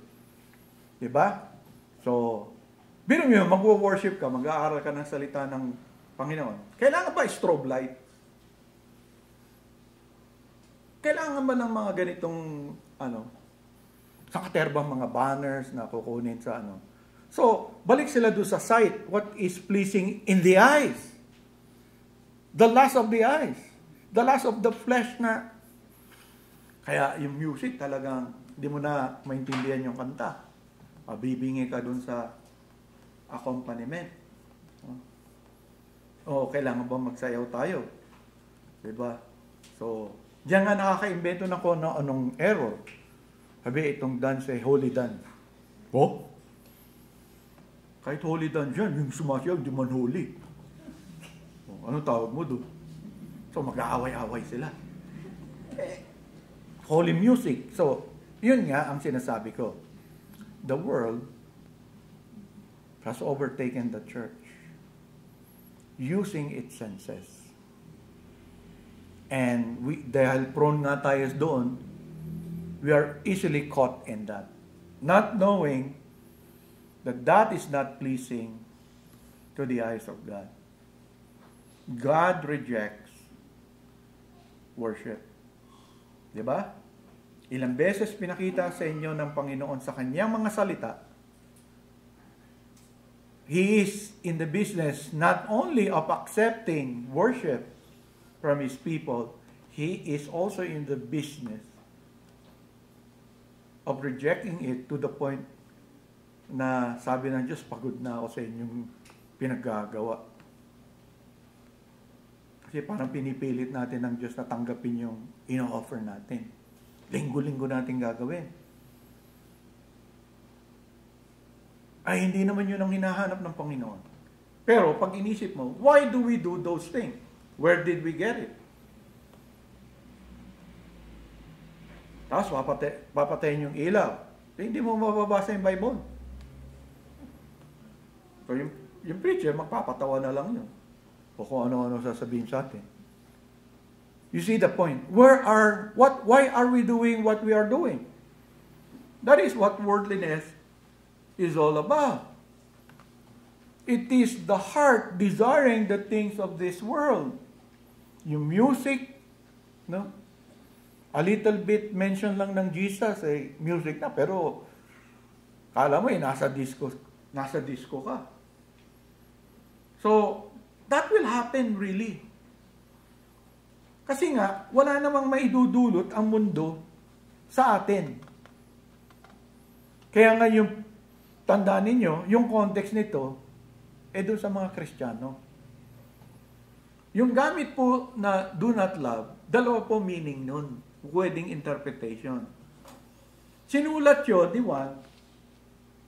Diba? So, biro mo, mag-worship ka, mag-aaral ka ng salita ng Panginoon. Kailangan ba strobe light? Kailangan ba ng mga ganitong, sakaterbang mga banners na kukunin sa So, balik sila doon sa sight. What is pleasing in the eyes? The lust of the eyes. The lust of the flesh na. Kaya yung music talagang, hindi mo na maintindihan yung kanta. Bibingi ka doon sa accompaniment. Kailangan ba magsayaw tayo? Diba? So, diyan nga nakaka-invento na ko na anong error. Sabi, itong dance ay holy dance. Kahit holy dance yan, yung sumasayaw, di man holy. Anong tawag mo doon? So, mag-aaway-aaway sila. Holy music. So, yun nga ang sinasabi ko. The world has overtaken the church using its senses. And dahil prone nga tayo doon, we are easily caught in that. Not knowing that that is not pleasing to the eyes of God. God rejects worship. Diba? Ilang beses pinakita sa inyo ng Panginoon sa kanyang mga salita, He is in the business not only of accepting worship from His people, He is also in the business of rejecting it to the point na sabi ng Diyos, pagod na ako sa inyong pinaggagawa. Kasi parang pinipilit natin ng Diyos na tanggapin yung ino-offer natin. Linggo-linggo natin gagawin. Ay, hindi naman yun ang hinahanap ng Panginoon. Pero pag inisip mo, why do we do those things? Where did we get it? Tapos papatayin yung ilaw. Hindi mo mababasa yung Bible. So yung preacher, magpapatawa na lang yun. O kung ano-ano sasabihin sa atin. You see the point. Why are we doing what we are doing? That is what worldliness is all about. It is the heart desiring the things of this world. Yung music, no? A little bit mention lang ng Jesus, music na, pero kala mo nasa disco ka. So, that will happen really. Kasi nga, wala namang maidudulot ang mundo sa atin. Kaya nga yung, tandaan ninyo, yung context nito, doon sa mga Kristiyano. Yung gamit po na do not love, dalawa po meaning nun. Wedding interpretation. Sinulat yun, di ba?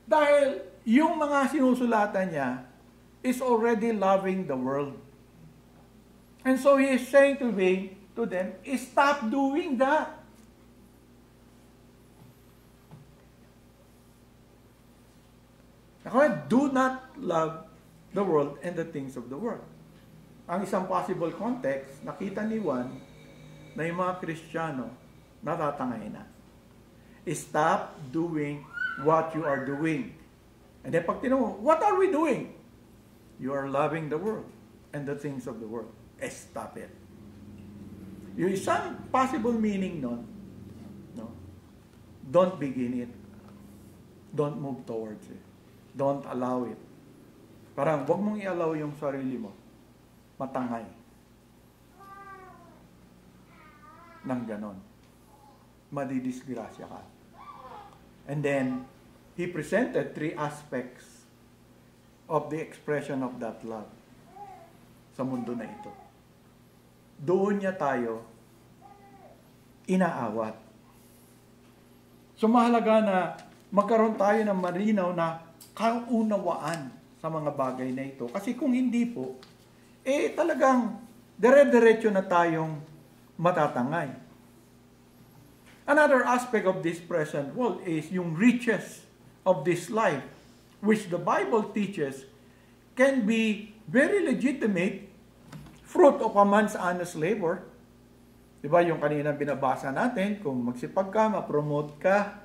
Dahil yung mga sinusulatan niya is already loving the world. And so he is saying to them, stop doing that. Do not love the world and the things of the world. Ang isang possible context, nakita ni Juan na yung mga Kristiyano natatangay na. Stop doing what you are doing. And then pag tinanong, what are we doing? You are loving the world and the things of the world. Stop it. Yung isang possible meaning nun, no? Don't begin it. Don't move towards it. Don't allow it. Parang wag mong i-allow yung sarili mo matangay ng ganon. Madidisgrasya ka. And then, he presented 3 aspects of the expression of that love sa mundo na ito. Doon niya tayo inaawat. So mahalaga na magkaroon tayo ng malinaw na kaunawaan sa mga bagay na ito. Kasi kung hindi po, talagang dire-diretso na tayong matatangay. Another aspect of this present world is yung riches of this life, which the Bible teaches can be very legitimate fruit of a man's honest labor. Diba yung kanina binabasa natin, kung magsipag ka, ma-promote ka,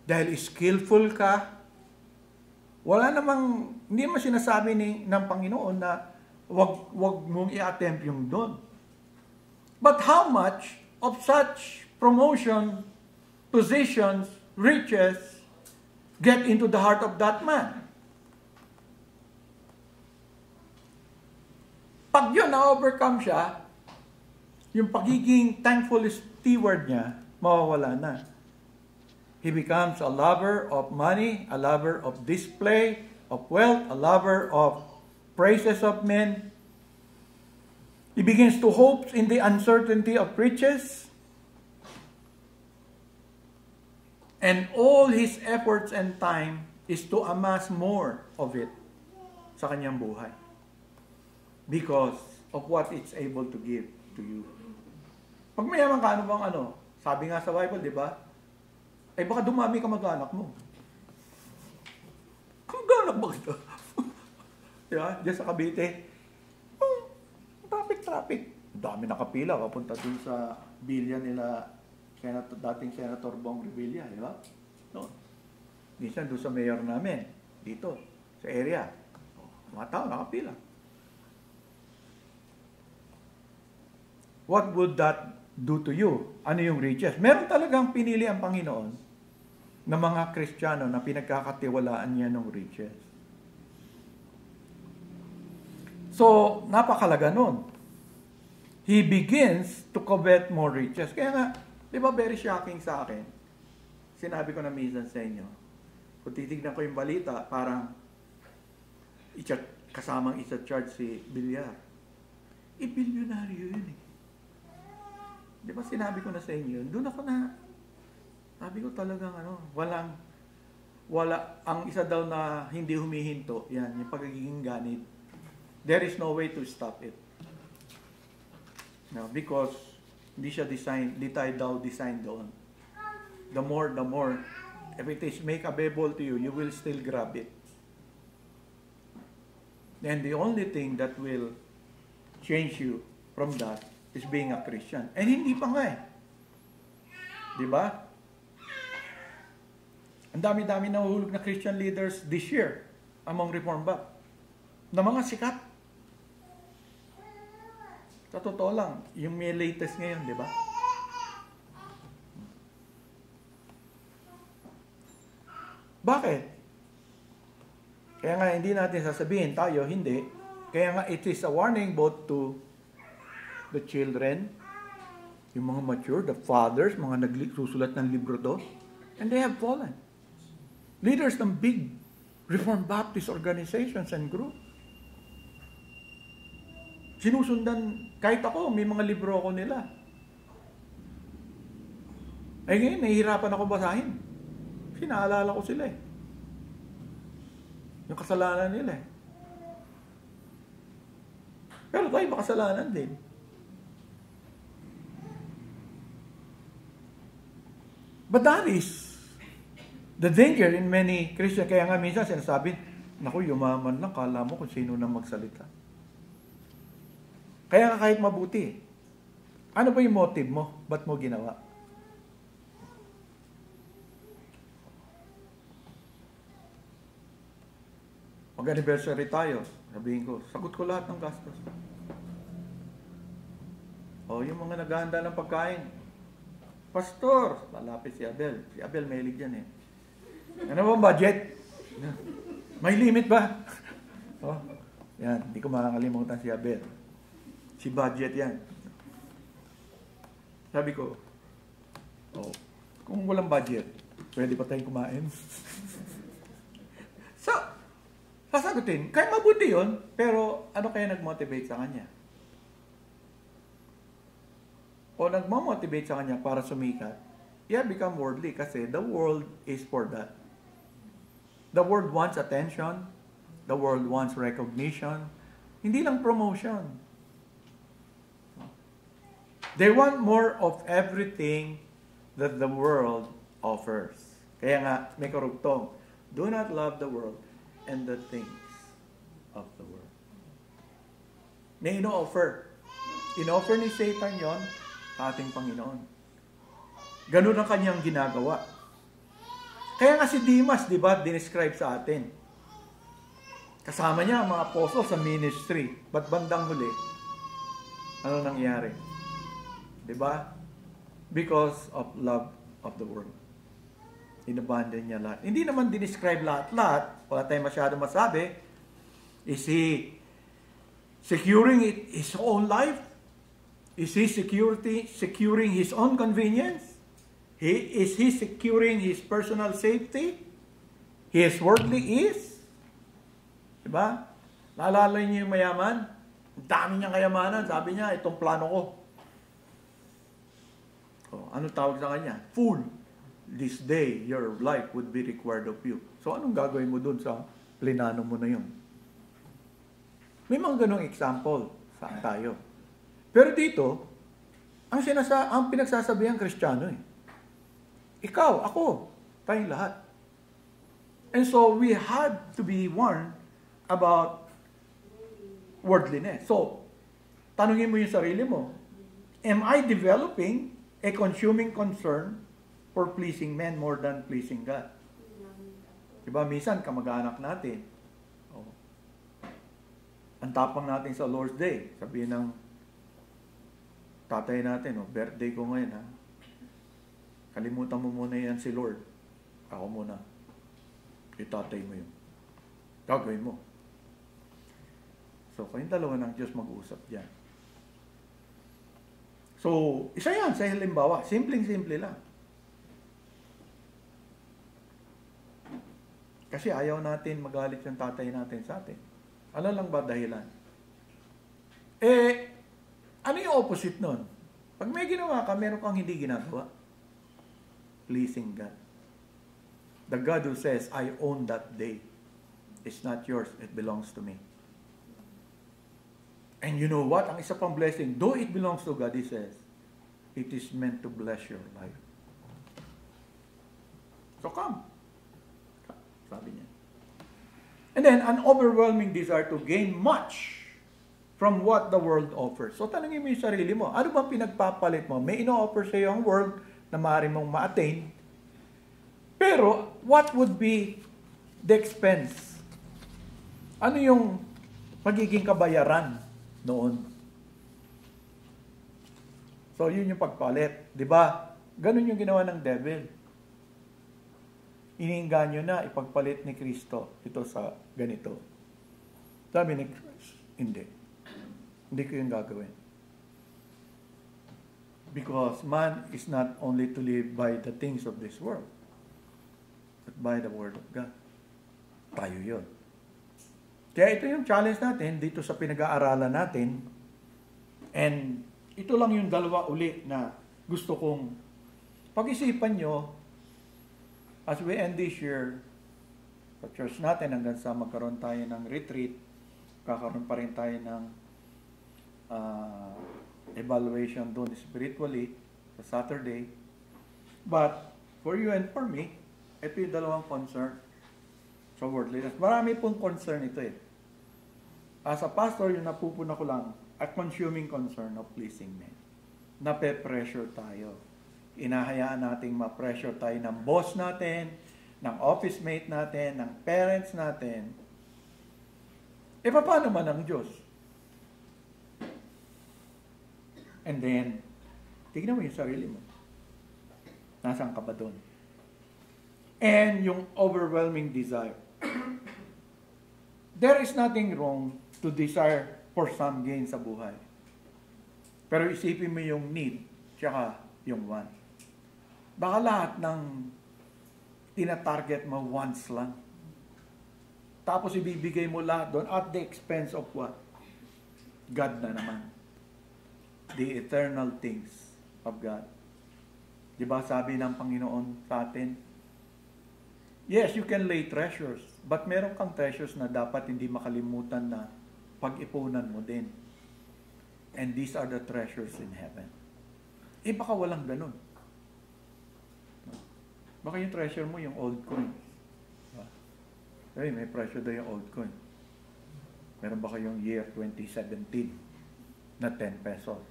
dahil skillful ka, hindi mo sinasabi ng Panginoon na wag mong i-attempt yung doon. But how much of such promotion, positions, riches get into the heart of that man? Pag yun na-overcome siya, yung pagiging thankful steward niya, mawawala na. He becomes a lover of money, a lover of display, of wealth, a lover of praises of men. He begins to hope in the uncertainty of riches. And all his efforts and time is to amass more of it sa kanyang buhay. Because of what it's able to give to you. Pag mayaman ka, sabi nga sa Bible, di ba? Baka dumami ka mag-anak mo. Mag-anak ba ito? Diba? Diyan sa Cavite. Traffic. Dami nakapila. Papunta dun sa bilya nila dating Senator Bong Revilla. Diba? No. Minsan dun sa mayor namin. Dito. Sa area. Mga tao nakapila. what would that do to you? Ano yung riches? Meron talagang pinili ang Panginoon na mga Kristiyano na pinagkakatiwalaan niya ng riches. So, napakalaga nun. He begins to covet more riches. Kaya nga, di ba very shocking sa akin? Sinabi ko na minsan sa inyo, kung titignan ko yung balita, parang kasamang isa-charge si Villar. Bilyonaryo yun eh. Di ba sinabi ko na sa inyo, doon ako na, sabi ko talagang ang isa daw na hindi humihinto, yan, yung pagiging ganit. There is no way to stop it. No, because hindi tayo daw designed doon. The more, if it is make available to you, you will still grab it. And the only thing that will change you from that is being a Christian. And hindi pa nga eh. Di ba? Ang dami-dami nahuhulog na Christian leaders this year among Reformed Baptists. Na mga sikat. Sa totoo lang, yung may latest ngayon, di ba? Bakit? Kaya nga hindi natin sasabihin tayo, hindi. Kaya nga it is a warning both to the children, yung mga mature, the fathers, mga nagsusulat ng libro doon, and they have fallen. Leaders ng big Reformed Baptist organizations and groups. Sinusundan, kahit ako, may mga libro ako nila. Eh ngayon, nahihirapan ako basahin. Sinaalala ko sila eh. Yung kasalanan nila eh. Pero tayo makasalanan din. But that is the danger in many Christians. Kaya nga minsan sinasabi, naku, yumaman lang, kala mo kung sino nang magsalita. Kaya nga kahit mabuti, ano ba yung motive mo? Ba't mo ginawa? Mag-anniversary tayo, sabihin ko, sagot ko lahat ng gastos. O, yung mga naghahanda ng pagkain, Pastor, lalapit si Abel. Si Abel mahilig dyan eh. Ano ba budget? May limit ba? Oh, yan, hindi ko makakalimutan si Abel. Si budget yan. Sabi ko, oh, kung walang budget, pwede pa tayong kumain? So, sasagutin, kaya mabuti yun, pero ano kaya nag-motivate sa kanya? O nag-motivate sa kanya para sumikat? Yeah, become worldly kasi the world is for that. The world wants attention. The world wants recognition. Hindi lang promotion. They want more of everything that the world offers. Kaya nga, may karugtong. Do not love the world and the things of the world. May ino-offer. In-offer ni Satan yon sa ating Panginoon. Ganun ang kanyang ginagawa. Kaya nga si Demas, di ba, dinescribe sa atin. Kasama niya ang mga apostles sa ministry. Ba't bandang huli? Ano nangyari? Di ba? Because of love of the world. Inabandon niya lahat. Hindi naman dinescribe lahat-lahat. Wala tayong masyado masabi. Is he securing his own life? Is he securing his own convenience? Is he securing his personal safety? His worldly ease? Diba? Naalala niyo yung mayaman? Ang dami niyang kayamanan. Sabi niya, itong plano ko. Oh, ano tawag sa kanya? Fool. This day, your life would be required of you. So, anong gagawin mo dun sa plinano mo na yun? May mga ganong example sa tayo. Pero dito, ang pinagsasabi ang Kristiyano eh. Ikaw, ako, tayong lahat. And so, we had to be warned about worldliness. So, tanungin mo yung sarili mo, am I developing a consuming concern for pleasing men more than pleasing God? Diba, minsan, kamag-anak natin, oh, ang tapang natin sa Lord's Day, sabihin ng tatay natin, birthday ko ngayon, ha? Kalimutan mo muna yan si Lord. Ako muna. Itatay mo yun. Gagawin mo. So, kayong dalawa ng Diyos mag-uusap dyan. So, isa yan sa halimbawa. Simpleng-simple lang. Kasi ayaw natin magalit yung tatay natin sa atin. Ano lang ba dahilan? Ano yung opposite nun? Pag may ginawa ka, meron kang hindi ginagawa. Pleasing God. The God who says, I own that day. It's not yours, it belongs to me. And you know what? Ang isa pang blessing, though it belongs to God, He says, it is meant to bless your life. So come. Sabi niya. And then, an overwhelming desire to gain much from what the world offers. So, tanongin mo yung sarili mo, ano ba pinagpapalit mo? May ino-offer sa iyo ang world na maaari mong ma-attain. Pero, what would be the expense? Ano yung magiging kabayaran noon? So, yun yung pagpalit. Diba? Ganun yung ginawa ng devil. Iniinganyo na ipagpalit ni Kristo ito sa ganito. Sabi ni Christ, hindi. Hindi ko yung gagawin. Because man is not only to live by the things of this world, but by the Word of God. Tayo yun. Kaya ito yung challenge natin dito sa pinag-aaralan natin. And ito lang yung dalawa uli na gusto kong pag-isipan nyo as we end this year sa church natin hanggang sa magkaroon tayo ng retreat, kakaroon pa rin tayo ng evaluation doon spiritually sa Saturday. But for you and for me, ito yung dalawang concern sa worldliness. Marami pong concern ito eh. As a pastor, yung napupuna ko lang, a consuming concern of pleasing men. Nape-pressure tayo. Inahayaan nating ma-pressure tayo ng boss natin, ng office mate natin, ng parents natin. Paano man ang Diyos? And then, tignan mo yung sarili mo. Nasaan ka ba doon? And yung overwhelming desire. There is nothing wrong to desire for some gain sa buhay. Pero isipin mo yung need, tsaka yung want. Baka lahat ng tina-target mo wants lang. Tapos ibibigay mo lahat doon at the expense of what? God na naman. The eternal things of God. Diba sabi ng Panginoon sa atin, yes, you can lay treasures, but meron kang treasures na dapat hindi makalimutan na pag-ipunan mo din. And these are the treasures in heaven. Baka walang ganun. Baka yung treasure mo yung old coin. May treasure daw yung old coin. Meron ba kayong year 2017 na 10 pesos?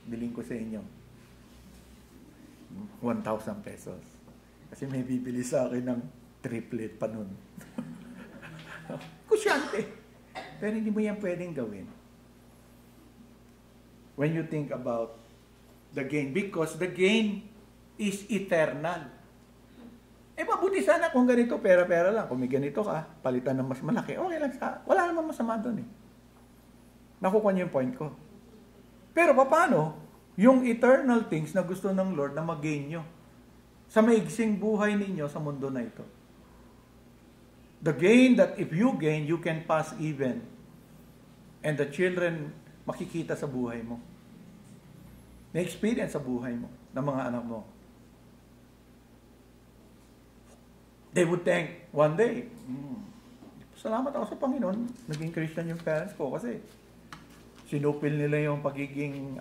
Biling ko sa inyo 1,000 pesos. Kasi may bibili sa akin ng triplet pa nun. Kusyante. Pero hindi mo yan pwedeng gawin. When you think about the gain. Because the gain is eternal. Mabuti sana kung ganito, pera-pera lang. Kung may ganito ka, palitan ng mas malaki, okay lang sa... Wala naman masama doon eh. Nakukuha niyo yung point ko. Pero paano? Yung eternal things na gusto ng Lord na mag-gain nyo sa maigsing buhay ninyo sa mundo na ito. The gain that if you gain, you can pass even. And the children makikita sa buhay mo. Na-experience sa buhay mo, ng mga anak mo. They would think, one day, salamat ako sa Panginoon, naging Christian yung parents ko kasi sinupil nila yung pagiging,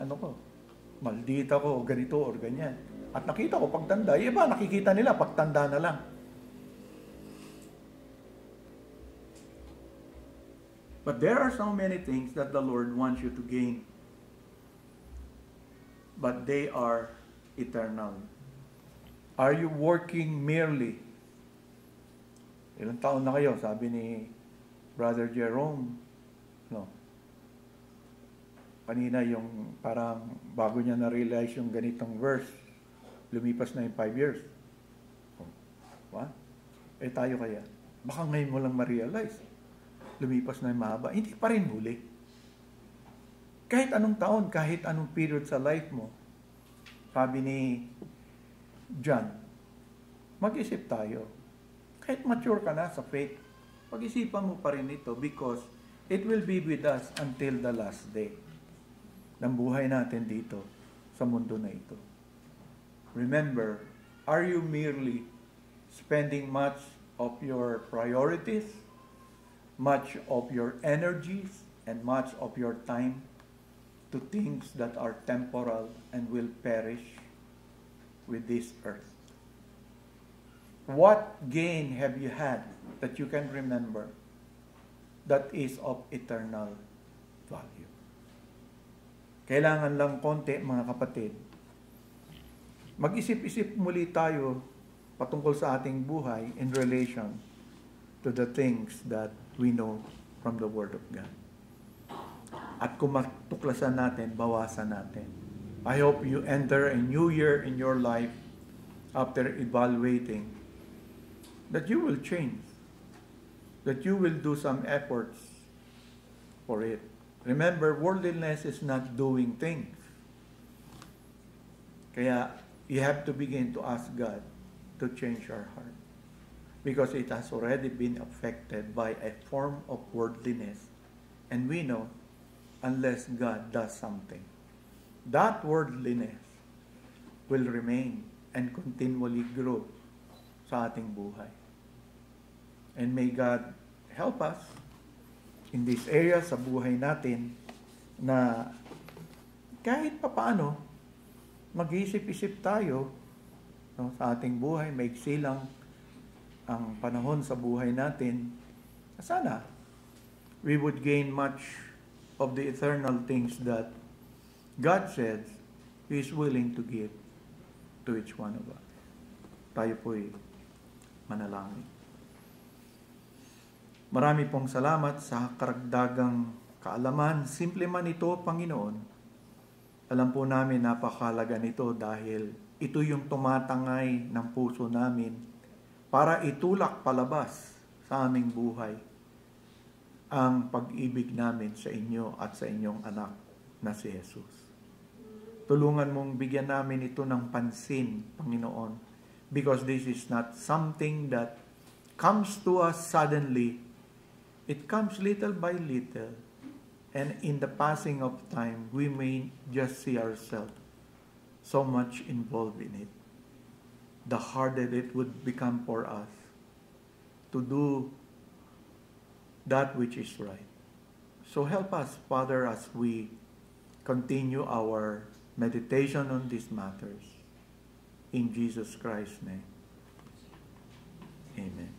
maldita ko, ganito or ganyan. At nakita ko pagtanda, iba nakikita nila pagtanda na lang. But there are so many things that the Lord wants you to gain. But they are eternal. Are you working merely? Ilang taon na kayo? Sabi ni Brother Jerome. No. kanina yung parang bago niya na-realize yung ganitong verse, lumipas na yung 5 years. What? Tayo kaya? Baka ngayon mo lang ma-realize. Lumipas na yung mahaba. Hindi pa rin huli. Kahit anong taon, kahit anong period sa life mo, sabi ni John, mag-isip tayo. Kahit mature ka na sa faith, pag-isipan mo pa rin ito because it will be with us until the last day ng buhay natin dito sa mundo na ito. Remember, are you merely spending much of your priorities, much of your energies, and much of your time to things that are temporal and will perish with this earth? What gain have you had that you can remember that is of eternal value? Kailangan lang konti, mga kapatid. Mag-isip-isip muli tayo patungkol sa ating buhay in relation to the things that we know from the Word of God. At kung matuklasan natin, bawasan natin. I hope you enter a new year in your life after evaluating that you will change, that you will do some efforts for it. Remember, worldliness is not doing things. Kaya, you have to begin to ask God to change our heart. Because it has already been affected by a form of worldliness. And we know, unless God does something, that worldliness will remain and continually grow sa ating buhay. And may God help us in this area sa buhay natin na kahit papaano mag-isip-isip tayo, no, sa ating buhay, maiksi lang ang panahon sa buhay natin. Sana we would gain much of the eternal things that God says He is willing to give to each one of us. Tayo po'y manalangin. Marami pong salamat sa karagdagang kaalaman. Simple man ito, Panginoon. Alam po namin napakahalaga nito dahil ito yung tumatangay ng puso namin para itulak palabas sa aming buhay ang pag-ibig namin sa inyo at sa inyong anak na si Jesus. Tulungan mong bigyan namin ito ng pansin, Panginoon, because this is not something that comes to us suddenly. It comes little by little, and in the passing of time, we may just see ourselves so much involved in it. The harder it would become for us to do that which is right. So help us, Father, as we continue our meditation on these matters. In Jesus Christ's name. Amen.